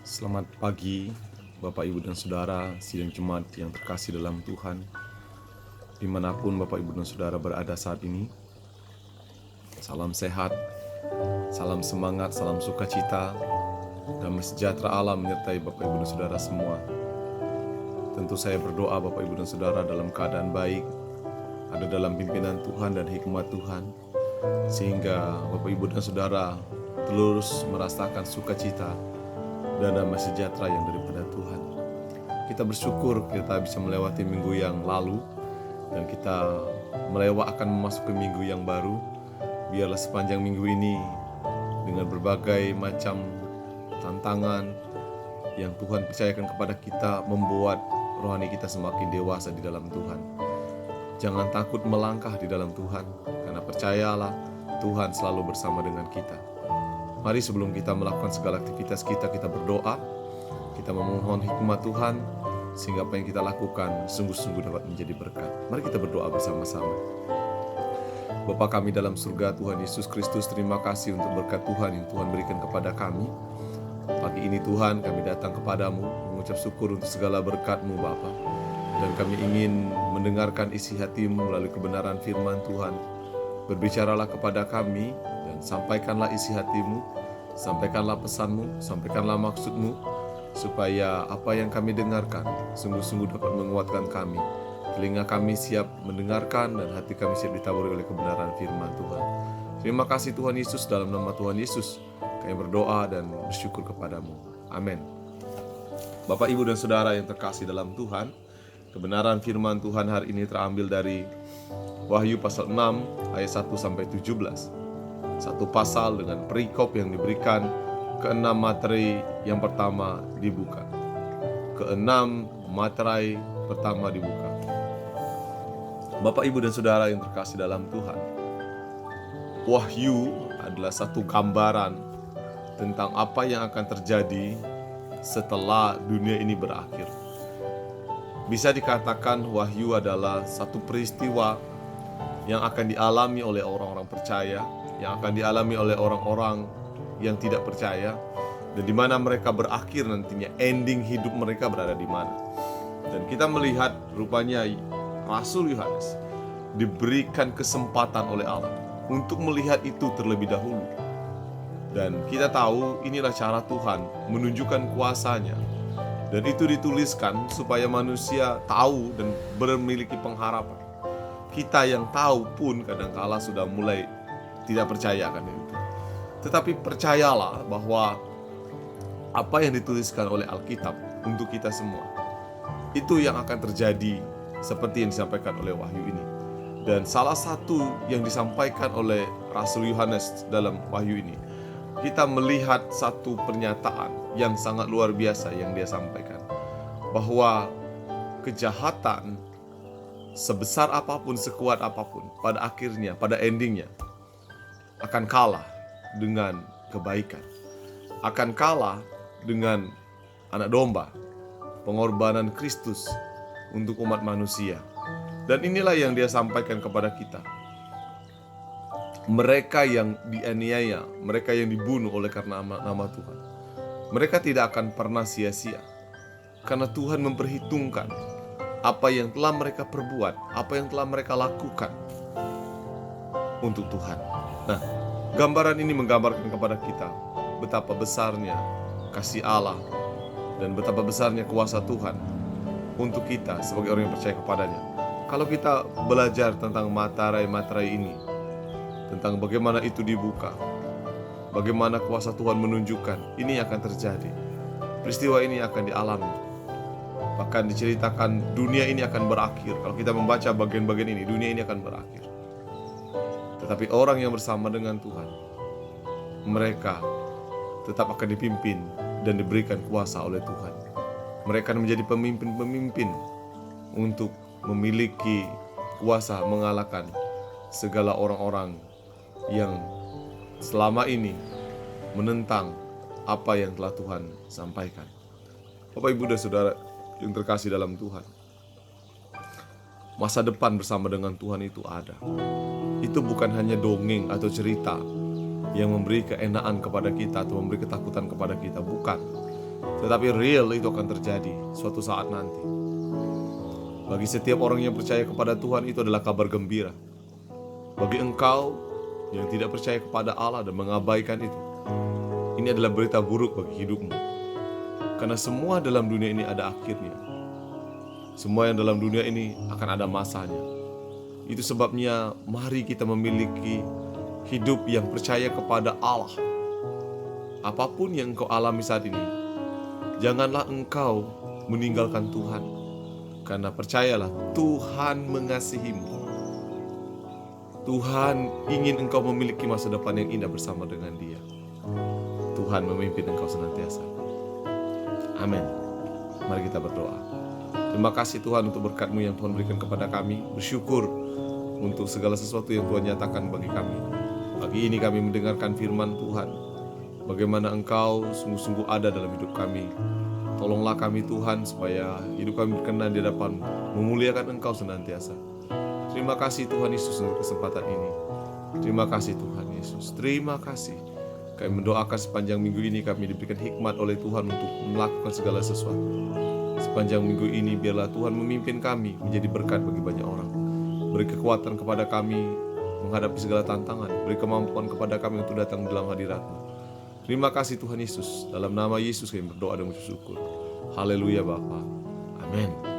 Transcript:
Selamat pagi, Bapak, Ibu, dan Saudara, sidang jemaat yang terkasih dalam Tuhan. Dimanapun Bapak, Ibu, dan Saudara berada saat ini, salam sehat, salam semangat, salam sukacita, damai sejahtera Allah menyertai Bapak, Ibu, dan Saudara semua. Tentu saya berdoa Bapak, Ibu, dan Saudara dalam keadaan baik, ada dalam pimpinan Tuhan dan hikmat Tuhan, sehingga Bapak, Ibu, dan Saudara terus merasakan sukacita dan damai sejahtera yang daripada Tuhan. Kita bersyukur kita bisa melewati minggu yang lalu dan kita akan memasuki minggu yang baru. Biarlah sepanjang minggu ini dengan berbagai macam tantangan yang Tuhan percayakan kepada kita membuat rohani kita semakin dewasa di dalam Tuhan. Jangan takut melangkah di dalam Tuhan, karena percayalah Tuhan selalu bersama dengan kita. Mari sebelum kita melakukan segala aktivitas kita berdoa. Kita memohon hikmat Tuhan, sehingga apa yang kita lakukan sungguh-sungguh dapat menjadi berkat. Mari kita berdoa bersama-sama. Bapa kami dalam surga, Tuhan Yesus Kristus, terima kasih untuk berkat Tuhan yang Tuhan berikan kepada kami. Pagi ini Tuhan, kami datang kepadamu, mengucap syukur untuk segala berkat-Mu Bapa. Dan kami ingin mendengarkan isi hati-Mu melalui kebenaran firman Tuhan. Berbicaralah kepada kami, dan sampaikanlah isi hati-Mu, sampaikanlah pesan-Mu, sampaikanlah maksud-Mu, supaya apa yang kami dengarkan sungguh-sungguh dapat menguatkan kami. Telinga kami siap mendengarkan dan hati kami siap ditaburi oleh kebenaran firman Tuhan. Terima kasih Tuhan Yesus, dalam nama Tuhan Yesus kami berdoa dan bersyukur kepadamu. Amin. Bapak, Ibu, dan Saudara yang terkasih dalam Tuhan, kebenaran firman Tuhan hari ini terambil dari Wahyu pasal 6 ayat 1-17. Satu pasal dengan perikop yang diberikan, keenam materai yang pertama dibuka. Keenam materai pertama dibuka. Bapak, Ibu, dan Saudara yang terkasih dalam Tuhan, Wahyu adalah satu gambaran tentang apa yang akan terjadi setelah dunia ini berakhir. Bisa dikatakan Wahyu adalah satu peristiwa yang akan dialami oleh orang-orang percaya, yang akan dialami oleh orang-orang yang tidak percaya, dan di mana mereka berakhir nantinya, ending hidup mereka berada di mana. Dan kita melihat rupanya Rasul Yohanes diberikan kesempatan oleh Allah untuk melihat itu terlebih dahulu. Dan kita tahu inilah cara Tuhan menunjukkan kuasanya. Dan itu dituliskan supaya manusia tahu dan memiliki pengharapan. Kita yang tahu pun kadangkala sudah mulai tidak percaya akan itu. Tetapi percayalah bahwa apa yang dituliskan oleh Alkitab untuk kita semua, itu yang akan terjadi seperti yang disampaikan oleh Wahyu ini. Dan salah satu yang disampaikan oleh Rasul Yohanes dalam Wahyu ini, kita melihat satu pernyataan yang sangat luar biasa yang dia sampaikan, bahwa kejahatan sebesar apapun, sekuat apapun, pada akhirnya, pada endingnya akan kalah dengan kebaikan, akan kalah dengan anak domba, pengorbanan Kristus untuk umat manusia. Dan inilah yang dia sampaikan kepada kita. Mereka yang dianiaya, mereka yang dibunuh oleh karena nama Tuhan, mereka tidak akan pernah sia-sia, karena Tuhan memperhitungkan apa yang telah mereka perbuat, apa yang telah mereka lakukan untuk Tuhan. Nah, gambaran ini menggambarkan kepada kita betapa besarnya kasih Allah dan betapa besarnya kuasa Tuhan untuk kita sebagai orang yang percaya kepadanya. Kalau kita belajar tentang materai-materai ini, tentang bagaimana itu dibuka, bagaimana kuasa Tuhan menunjukkan ini akan terjadi, peristiwa ini akan dialami. Bahkan diceritakan dunia ini akan berakhir. Kalau kita membaca bagian-bagian ini, dunia ini akan berakhir. Tetapi orang yang bersama dengan Tuhan, mereka tetap akan dipimpin dan diberikan kuasa oleh Tuhan. Mereka akan menjadi pemimpin-pemimpin untuk memiliki kuasa mengalahkan segala orang-orang yang selama ini menentang apa yang telah Tuhan sampaikan. Bapak, Ibu, dan Saudara yang terkasih dalam Tuhan, masa depan bersama dengan Tuhan itu ada. Itu bukan hanya dongeng atau cerita yang memberi keenaan kepada kita atau memberi ketakutan kepada kita, bukan. tetapi real itu akan terjadi suatu saat nanti. Bagi setiap orang yang percaya kepada Tuhan, itu adalah kabar gembira. Bagi engkau yang tidak percaya kepada Allah dan mengabaikan itu, ini adalah berita buruk bagi hidupmu. Karena semua dalam dunia ini ada akhirnya. Semua yang dalam dunia ini akan ada masanya. Itu sebabnya mari kita memiliki hidup yang percaya kepada Allah. Apapun yang engkau alami saat ini, janganlah engkau meninggalkan Tuhan. Karena percayalah, Tuhan mengasihimu. Tuhan ingin engkau memiliki masa depan yang indah bersama dengan Dia. Tuhan memimpin engkau senantiasa. Amin. Mari kita berdoa. Terima kasih Tuhan untuk berkat-Mu yang Tuhan berikan kepada kami. Bersyukur untuk segala sesuatu yang Tuhan nyatakan bagi kami. Pagi ini kami mendengarkan firman Tuhan. Bagaimana Engkau sungguh-sungguh ada dalam hidup kami. Tolonglah kami Tuhan supaya hidup kami berkenan di hadapan, memuliakan Engkau senantiasa. Terima kasih Tuhan Yesus untuk kesempatan ini. Terima kasih Tuhan Yesus. Terima kasih. Kami mendoakan sepanjang minggu ini kami diberikan hikmat oleh Tuhan untuk melakukan segala sesuatu. Sepanjang minggu ini biarlah Tuhan memimpin kami menjadi berkat bagi banyak orang. Beri kekuatan kepada kami menghadapi segala tantangan. Beri kemampuan kepada kami untuk datang dalam hadirat-Mu. Terima kasih Tuhan Yesus. Dalam nama Yesus kami berdoa dan bersyukur. Haleluya Bapa. Amin.